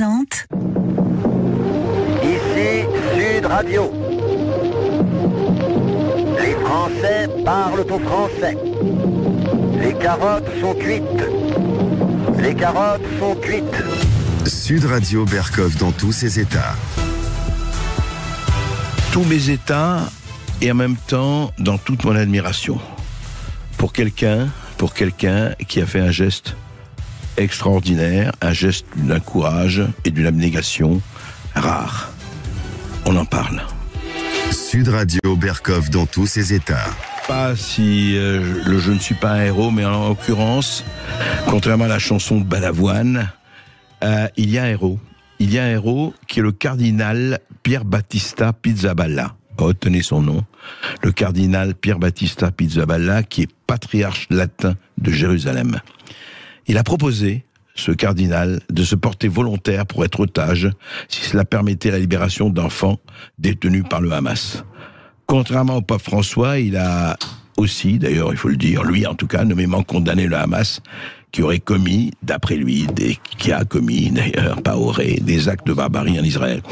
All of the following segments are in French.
présente Ici Sud Radio. Les Français parlent au français. Les carottes sont cuites. Les carottes sont cuites. Sud Radio Berkov dans tous ses états. Tous mes états et en même temps dans toute mon admiration. Pour quelqu'un qui a fait un geste extraordinaire, un geste d'un courage et d'une abnégation rare. On en parle. Sud Radio Berkov dans tous ses états. Pas si je ne suis pas un héros, mais en l'occurrence, contrairement à la chanson de Balavoine, il y a un héros. Il y a un héros qui est le cardinal Pier Battista Pizzaballa. Retenez son nom. Le cardinal Pier Battista Pizzaballa, qui est patriarche latin de Jérusalem. Il a proposé, ce cardinal, de se porter volontaire pour être otage, si cela permettait la libération d'enfants détenus par le Hamas. Contrairement au pape François, il a aussi, d'ailleurs il faut le dire, lui en tout cas, nommément condamné le Hamas, qui aurait commis, d'après lui, qui a commis d'ailleurs, pas aurait, des actes de barbarie en Israël.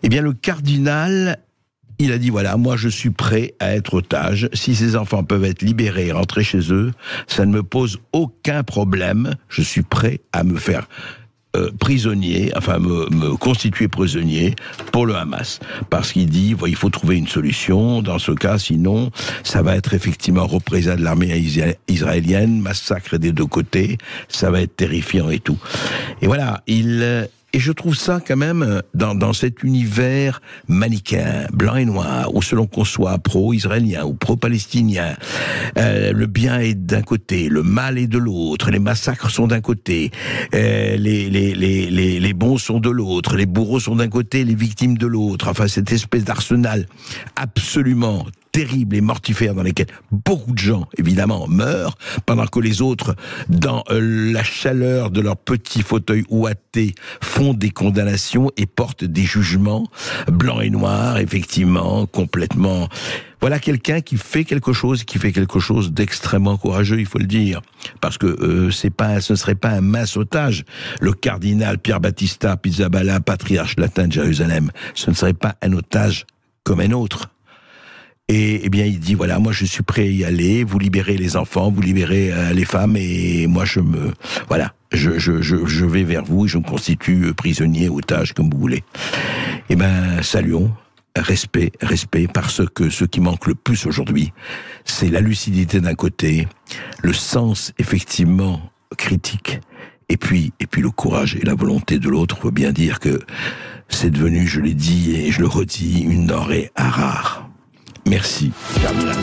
Eh bien le cardinal, il a dit voilà, moi je suis prêt à être otage. Si ces enfants peuvent être libérés et rentrer chez eux, ça ne me pose aucun problème. Je suis prêt à me faire prisonnier, enfin me constituer prisonnier pour le Hamas. Parce qu'il dit, il faut trouver une solution. Dans ce cas, sinon, ça va être effectivement représailles de l'armée israélienne, massacre des deux côtés, ça va être terrifiant et tout. Et voilà, et je trouve ça quand même, dans cet univers manichéen, blanc et noir, où selon qu'on soit pro-israélien ou pro-palestinien, le bien est d'un côté, le mal est de l'autre, les massacres sont d'un côté, les bons sont de l'autre, les bourreaux sont d'un côté, les victimes de l'autre, enfin cette espèce d'arsenal absolument terrible et mortifère dans lesquels beaucoup de gens, évidemment, meurent, pendant que les autres, dans la chaleur de leur petit fauteuil ouaté, font des condamnations et portent des jugements blancs et noirs, effectivement, complètement. Voilà quelqu'un qui fait quelque chose d'extrêmement courageux, il faut le dire, parce que ce ne serait pas un mince otage. Le cardinal Pier Battista Pizzaballa, patriarche latin de Jérusalem, ce ne serait pas un otage comme un autre. Et bien il dit voilà, moi je suis prêt à y aller, vous libérez les enfants, vous libérez les femmes, et moi je vais vers vous et je me constitue prisonnier, otage, comme vous voulez. Et ben saluons, respect, parce que ce qui manque le plus aujourd'hui, c'est la lucidité d'un côté, le sens effectivement critique, et puis le courage et la volonté de l'autre. Il faut bien dire que c'est devenu, je l'ai dit et je le redis, une denrée rare. Merci, cardinal.